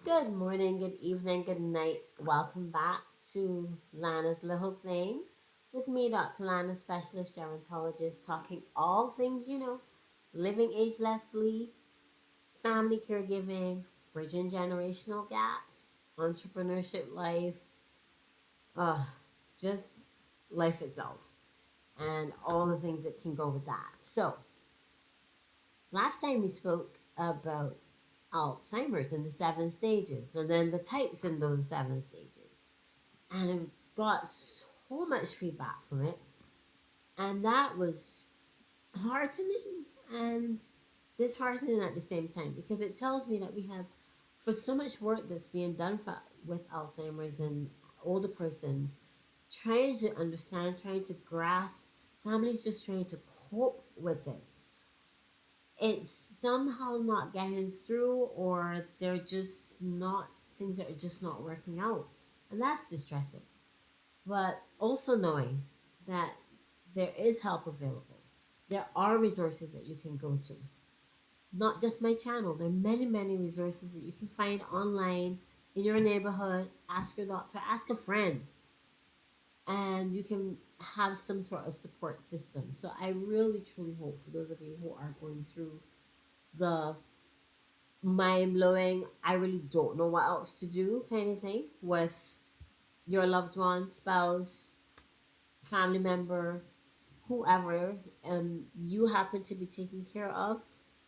Good morning, good evening, good night. Welcome back to Lana's Little Things with me, Dr. Lana, specialist gerontologist, talking all things living agelessly, family caregiving, bridging generational gaps, entrepreneurship life, uh, just life itself, and all the things that can go with that. So, last time we spoke about Alzheimer's and the seven stages, and then the types in those seven stages. And I got so much feedback from it, and that was heartening and disheartening at the same time because it tells me that we have, for so much work that's being done with Alzheimer's and older persons, trying to understand, trying to grasp, families just trying to cope with this. It's somehow not getting through, or they're just not, things are just not working out. And that's distressing. But also knowing that there is help available. There are resources that you can go to. Not just my channel. There are many, many resources that you can find online in your neighborhood. Ask your doctor, ask a friend, and you can have some sort of support system. So I really, truly hope for those of you who are going through the mind blowing, I really don't know what else to do kind of thing with your loved one, spouse, family member, whoever you happen to be taking care of,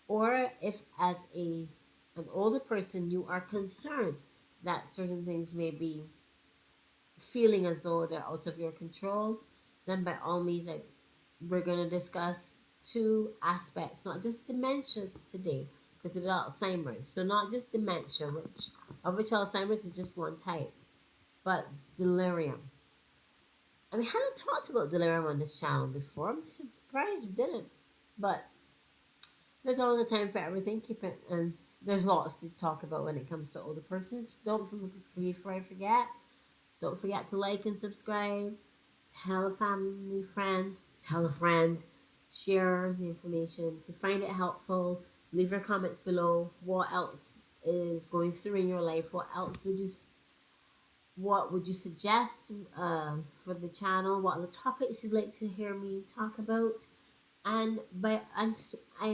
or if as an older person you are concerned that certain things may be feeling as though they're out of your control, then by all means we're going to discuss two aspects, not just dementia today, because it's Alzheimer's. So not just dementia, which Alzheimer's is just one type, but delirium. And we hadn't talked about delirium on this channel before. I'm surprised we didn't. But there's always a time for everything. Keep it, and there's lots to talk about when it comes to older persons. Before I forget, don't forget to like and subscribe. Tell a family friend. Tell a friend. Share the information. If you find it helpful, leave your comments below. What else is going through in your life? What would you suggest for the channel? What are the topics you'd like to hear me talk about? I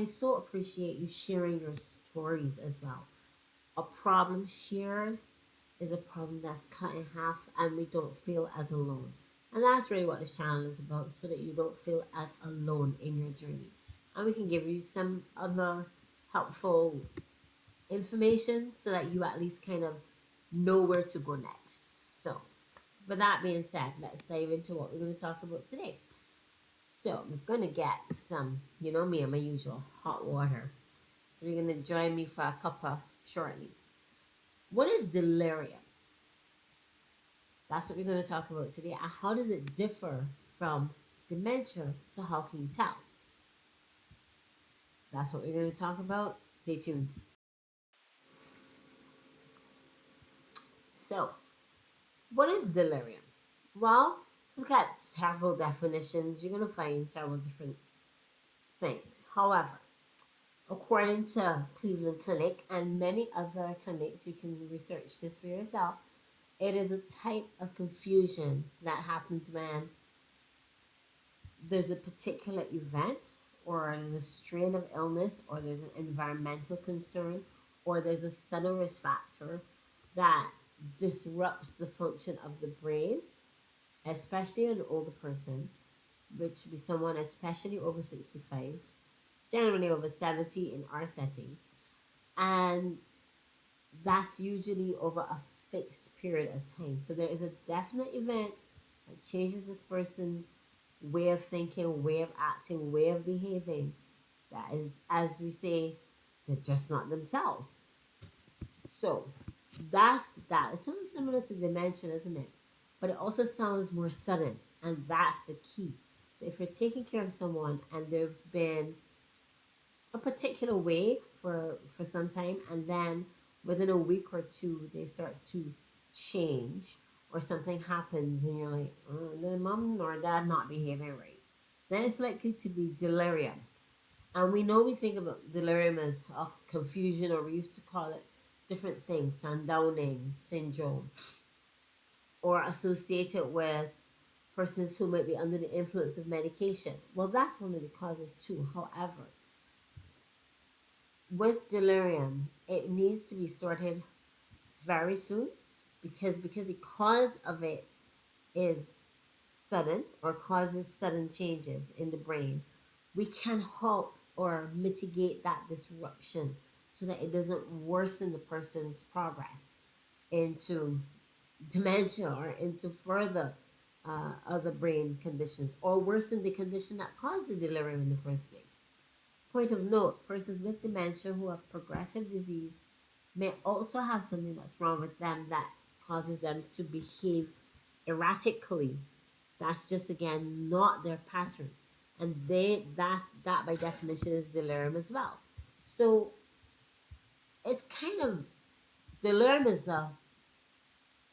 so appreciate you sharing your stories as well. A problem shared is a problem that's cut in half, and we don't feel as alone. And that's really what this channel is about, so that you don't feel as alone in your journey. And we can give you some other helpful information so that you at least kind of know where to go next. So, with that being said, let's dive into what we're going to talk about today. So, I'm going to get some, you know me and my usual hot water. So, you're going to join me for a cuppa shortly. What is delirium? That's what we're going to talk about today. And how does it differ from dementia? So, how can you tell? That's what we're going to talk about. Stay tuned. So, what is delirium? Well, look at several definitions. You're going to find several different things. However, according to Cleveland Clinic and many other clinics, you can research this for yourself. It is a type of confusion that happens when there's a particular event, or there's a strain of illness, or there's an environmental concern, or there's a sudden risk factor that disrupts the function of the brain, especially in an older person, which would be someone especially over 65, generally over 70 in our setting. And that's usually over a fixed period of time. So there is a definite event that changes this person's way of thinking, way of acting, way of behaving. That is, as we say, they're just not themselves. So that is something similar to dementia, isn't it? But it also sounds more sudden, and that's the key. So if you're taking care of someone and they've been a particular way for some time, and then within a week or two they start to change, or something happens and you're like, oh, the mom or dad not behaving right, then it's likely to be delirium. And we know, we think about delirium as confusion, or we used to call it different things, sundowning syndrome, or associated with persons who might be under the influence of medication. Well, that's one of the causes too. However, with delirium, it needs to be sorted very soon because the cause of it is sudden or causes sudden changes in the brain. We can halt or mitigate that disruption so that it doesn't worsen the person's progress into dementia or into further other brain conditions or worsen the condition that caused the delirium in the first place. Point of note, persons with dementia who have progressive disease may also have something that's wrong with them that causes them to behave erratically. That's just again not their pattern. And that by definition is delirium as well. So it's kind of delirium is the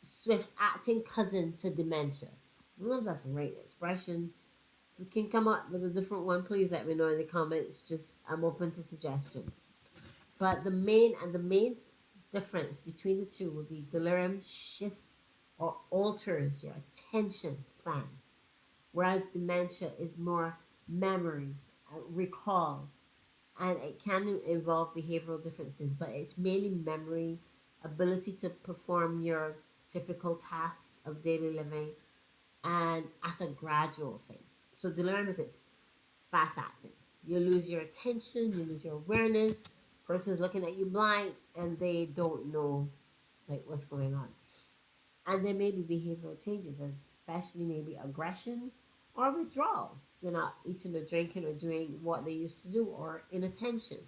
swift acting cousin to dementia. I don't know if that's the right expression. If you can come up with a different one, please let me know in the comments. Just I'm open to suggestions. But the main difference between the two would be delirium shifts or alters your attention span, whereas dementia is more memory, recall, and it can involve behavioral differences, but it's mainly memory, ability to perform your typical tasks of daily living, and as a gradual thing. So delirium is it's fast acting. You lose your attention, you lose your awareness. Person's looking at you blind, and they don't know like what's going on. And there may be behavioral changes, especially maybe aggression or withdrawal. They're not eating or drinking or doing what they used to do or inattention.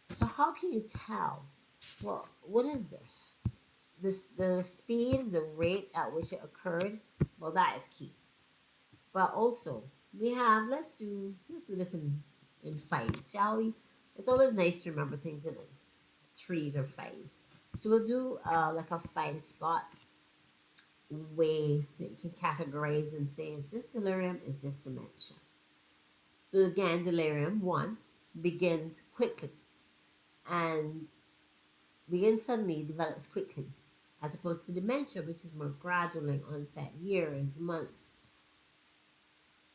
So how can you tell? Well, what is this? This the speed, the rate at which it occurred. Well, that is key. But also we have let's do this in fives, shall we? It's always nice to remember things in threes or fives. So we'll do like a five spot way that you can categorize and say, is this delirium? Is this dementia? So again, delirium one begins quickly and begins suddenly, develops quickly, as opposed to dementia, which is more gradual in onset, years, months,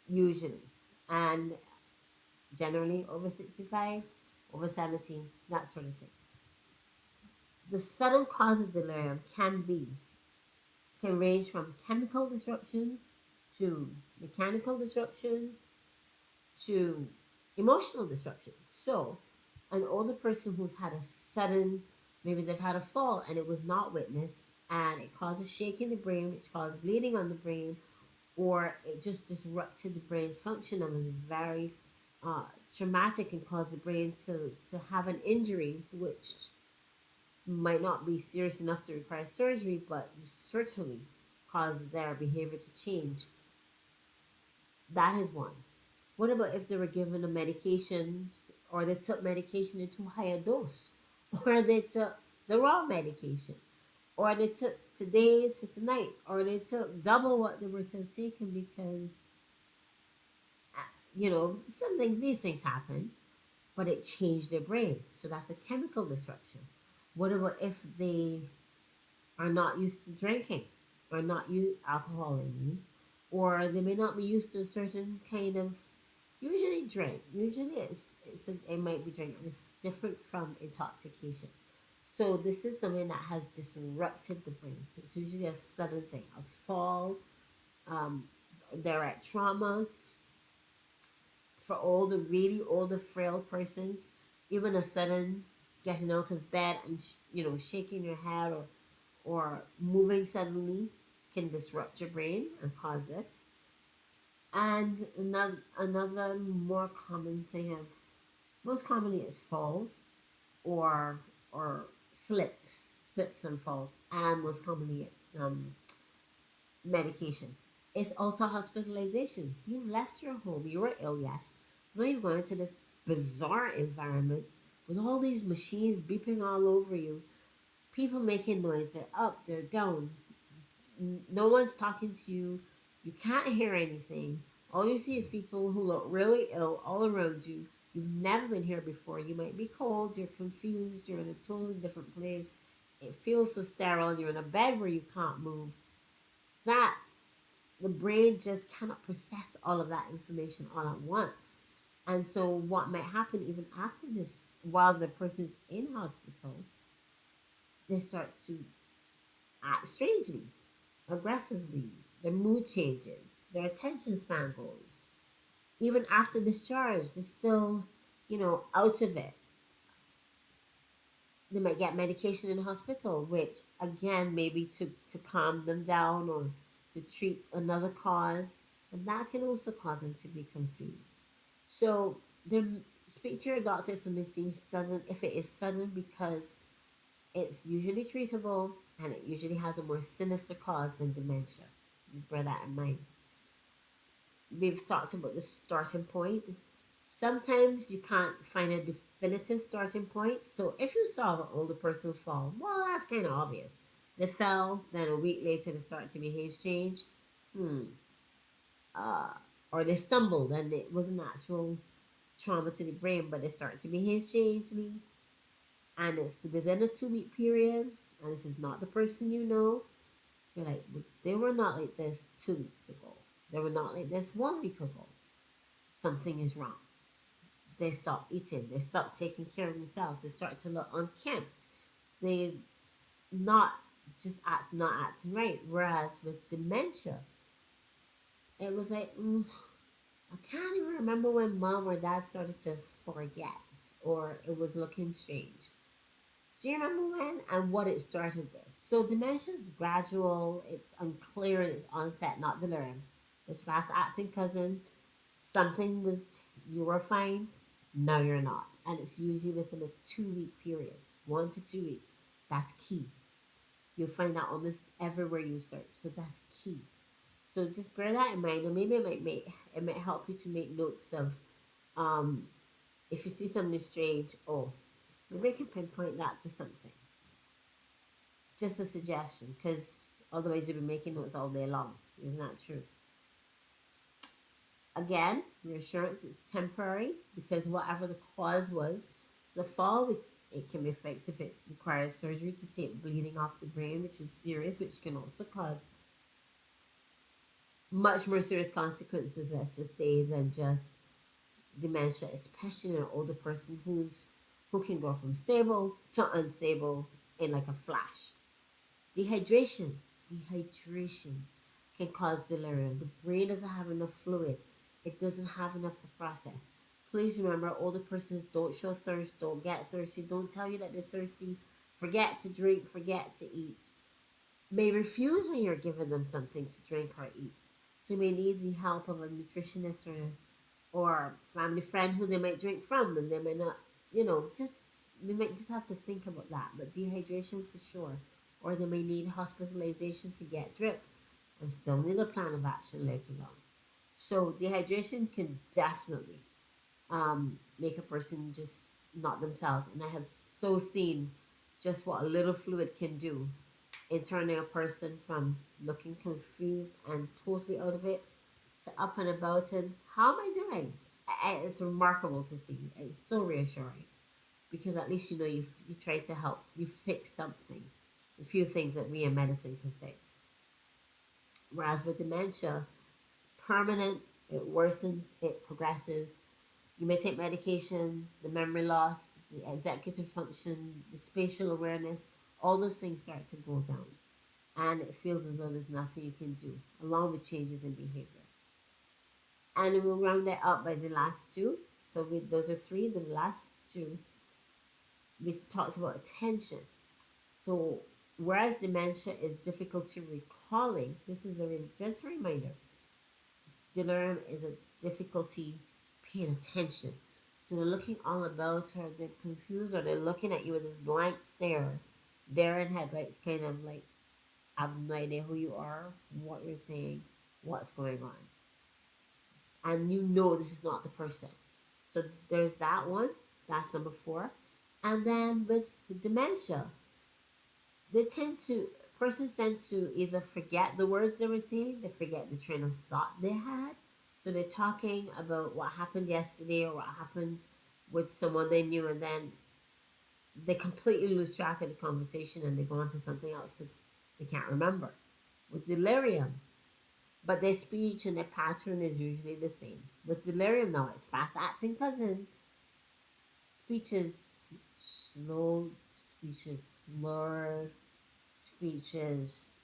usually, and generally over 65, over 70, that sort of thing. The sudden cause of delirium can range from chemical disruption to mechanical disruption to emotional disruption. So, an older person who's had a sudden, maybe they've had a fall and it was not witnessed, and it causes shake in the brain, which caused bleeding on the brain, or it just disrupted the brain's function and was very traumatic and caused the brain to have an injury, which might not be serious enough to require surgery, but certainly cause their behavior to change. That is one. What about if they were given a medication or they took medication in too high a dose? Or they took the wrong medication? Or they took today's for tonight's? Or they took double what they were to have taken because, something, these things happen, but it changed their brain. So that's a chemical disruption. What about if they are not used to drinking or not use alcohol, I mean, or they may not be used to a certain kind of usually drink. Usually it might be drink and it's different from intoxication. So this is something that has disrupted the brain. So it's usually a sudden thing, a fall, direct trauma. For older, really older, frail persons, even a sudden getting out of bed and shaking your head or moving suddenly can disrupt your brain and cause this. And another more common thing of most commonly is falls or slips and falls, and most commonly it's medication. It's also hospitalization. You've left your home, you were ill, yes. Now you've gone into this bizarre environment with all these machines beeping all over you, people making noise, they're up, they're down, no one's talking to you. You can't hear anything. All you see is people who look really ill all around you. You've never been here before. You might be cold, you're confused, you're in a totally different place. it feels so sterile. You're in a bed where you can't move. That the brain just cannot process all of that information all at once. And so, what might happen even after this, while the person's in hospital, they start to act strangely, aggressively. Their mood changes, their attention span goes. Even after discharge, they're still, out of it. They might get medication in the hospital, which again, maybe to calm them down or to treat another cause, and that can also cause them to be confused. So, speak to your doctor if something seems sudden. If it is sudden, because it's usually treatable and it usually has a more sinister cause than dementia. So just bear that in mind. We've talked about the starting point. Sometimes you can't find a definitive starting point. So if you saw an older person fall, well, that's kind of obvious. They fell, then a week later they start to behave strange. Hmm. Uh, or they stumbled and it was an actual trauma to the brain, but they start to behave strangely. And it's within a 2 week period, and this is not the person you know. You're like, "But they were not like this 2 weeks ago. They were not like this 1 week ago. Something is wrong." They stop eating. They stop taking care of themselves. They start to look unkempt. They not not acting right. Whereas with dementia, it was like, I can't even remember when mom or dad started to forget, or it was looking strange. Do you remember when and what it started with? So dementia is gradual, it's unclear in its onset, not delirium. This fast acting cousin, something was, you were fine, now you're not. And it's usually within a 2 week period, 1 to 2 weeks. That's key. You'll find that almost everywhere you search. So that's key. So just bear that in mind, and maybe it might help you to make notes of, um if you see something strange, oh, maybe I can pinpoint that to something. Just a suggestion, because otherwise you'll be making notes all day long. Isn't that true? Again, reassurance is temporary because whatever the cause was, the fall, it can be fixed if it requires surgery to take bleeding off the brain, which is serious, which can also cause much more serious consequences, let's just say, than just dementia, especially in an older person who can go from stable to unstable in like a flash. Dehydration. Dehydration can cause delirium. The brain doesn't have enough fluid. It doesn't have enough to process. Please remember, older persons don't show thirst, don't get thirsty, don't tell you that they're thirsty, forget to drink, forget to eat, may refuse when you're giving them something to drink or eat. So you may need the help of a nutritionist or family friend who they might drink from, and they may not, just we might just have to think about that. But dehydration for sure, or they may need hospitalization to get drips, and still need a plan of action later on. So dehydration can definitely make a person just not themselves, and I have so seen just what a little fluid can do in turning a person from looking confused and totally out of it to up and about and how am I doing? It's remarkable to see. It's so reassuring because at least you try to help, you fix something, a few things that we in medicine can fix. Whereas with dementia, it's permanent, it worsens, it progresses. You may take medication, the memory loss, the executive function, the spatial awareness, all those things start to go down. And it feels as though there's nothing you can do, along with changes in behavior. And we'll round that up by the last two. So those are three. The last two, we talked about attention. So whereas dementia is difficulty recalling, this is a gentle reminder. Delirium is a difficulty paying attention. So they're looking all about her, they're confused, or they're looking at you with this blank stare, deer in headlights, kind of like, I have no idea who you are, what you're saying, what's going on. And you know this is not the person. So there's that one. That's number four. And then with dementia, they tend to persons tend to either forget the words they were saying, they forget the train of thought they had. So they're talking about what happened yesterday or what happened with someone they knew, and then they completely lose track of the conversation and they go on to something else because they can't remember. With delirium, but their speech and their pattern is usually the same. With delirium, now it's fast acting cousin. Speech is slow, speech is slurred, speech is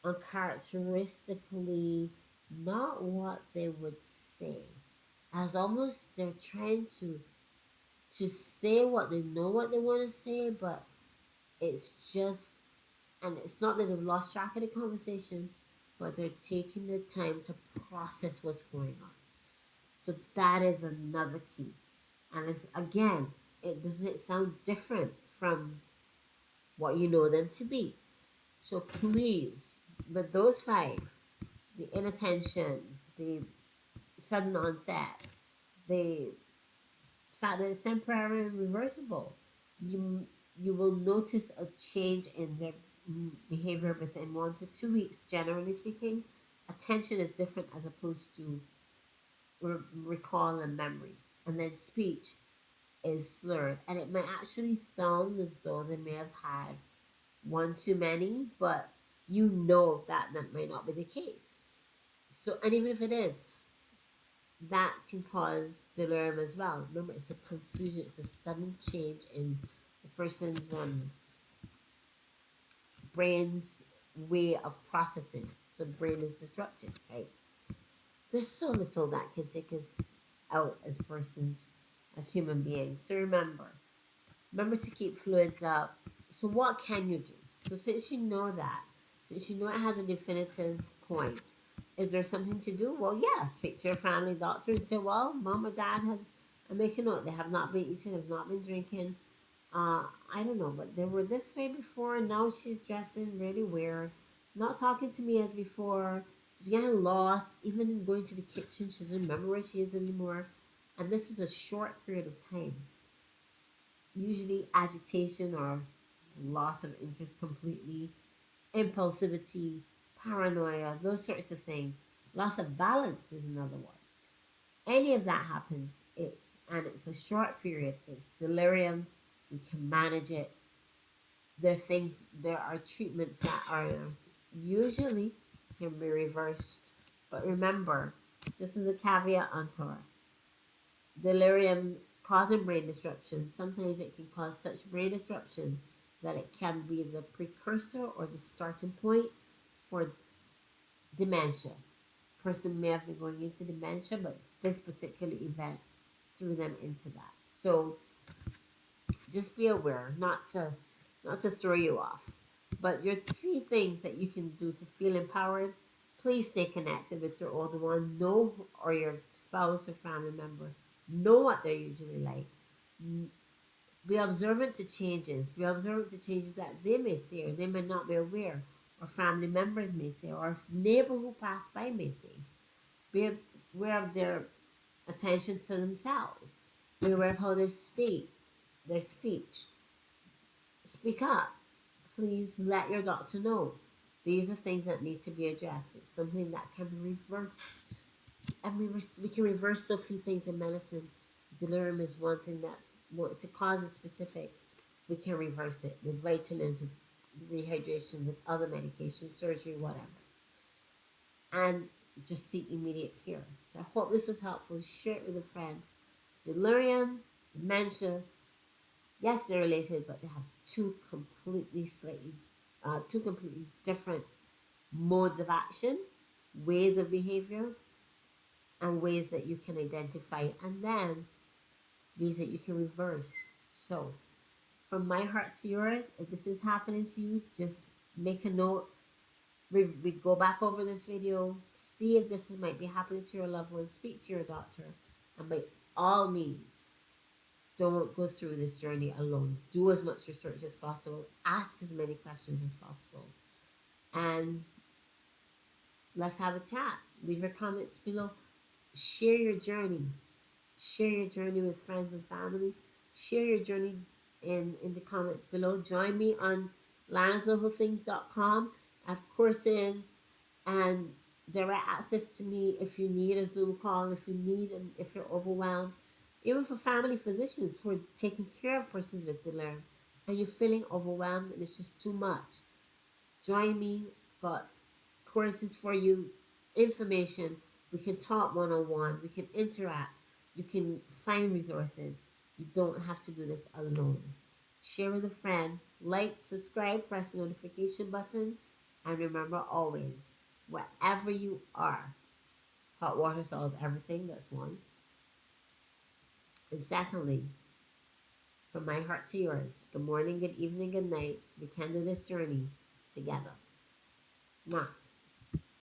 uncharacteristically not what they would say. As almost they're trying to say what they know what they want to say, but it's just, and it's not that they've lost track of the conversation, but they're taking their time to process what's going on. So that is another key. And it's again, it doesn't it sound different from what you know them to be. So please, with those five, the inattention, the sudden onset, the fact that it's temporary and reversible, you you will notice a change in their behavior within 1 to 2 weeks. Generally speaking, attention is different as opposed to recall and memory, and then speech is slurred, and it may actually sound as though they may have had one too many, but you know that that may not be the case. So, and even if it is, that can cause delirium as well. Remember, it's a confusion, it's a sudden change in the person's brain's way of processing. So the brain is disrupted, right? There's so little that can take us out as persons, as human beings. So remember to keep fluids up. So what can you do? So since you know that, since you know it has a definitive point, is there something to do? Well, yeah, speak to your family doctor and say, well, mom or dad has, and make a note, they have not been eating, have not been drinking. I don't know, but they were this way before, and now she's dressing really weird, not talking to me as before. She's getting lost, even in going to the kitchen. She doesn't remember where she is anymore. And this is a short period of time. Usually, agitation or loss of interest completely, impulsivity, paranoia, those sorts of things. Loss of balance is another one. Any of that happens, it's a short period. It's delirium. We can manage it. There are treatments that are usually can be reversed. But remember, just as a caveat on Torah, delirium causing brain disruption. Sometimes it can cause such brain disruption that it can be the precursor or the starting point for dementia. Person may have been going into dementia, but this particular event threw them into that. So just be aware, not to throw you off. But your three things that you can do to feel empowered. Please stay connected with your older one. Know, or your spouse or family member. Know what they're usually like. Be observant to changes. Be observant to changes that they may see or they may not be aware, or family members may say, or a neighbor who passed by may say. Be aware of their attention to themselves. Be aware of how they speak, their speech. Speak up. Please let your doctor know. These are things that need to be addressed. It's something that can be reversed. And we can reverse so few things in medicine. Delirium is one thing that, once the cause is specific, we can reverse it with vitamins, with rehydration, with other medications, surgery, whatever. And just seek immediate cure. So I hope this was helpful. Share it with a friend. Delirium, dementia, yes, they're related, but they have two completely different modes of action, ways of behavior, and ways that you can identify, and then ways that you can reverse. So, from my heart to yours, if this is happening to you, just make a note. We go back over this video, see if might be happening to your loved one, speak to your doctor, and by all means, don't go through this journey alone. Do as much research as possible, ask as many questions as possible, and let's have a chat. Leave your comments below. Share your journey. Share your journey with friends and family. Share your journey in the comments below. Join me on lanaslittleThings.com. I have courses and direct access to me if you need a Zoom call, if you're overwhelmed. Even for family physicians who are taking care of persons with delirium. and you're feeling overwhelmed and it's just too much, join me. Got courses for you, information. We can talk one on one. We can interact. You can find resources. You don't have to do this alone. Share with a friend. Like, subscribe, press the notification button. And remember always, wherever you are, hot water solves everything. That's one. And secondly, from my heart to yours, good morning, good evening, good night. We can do this journey together. Mwah.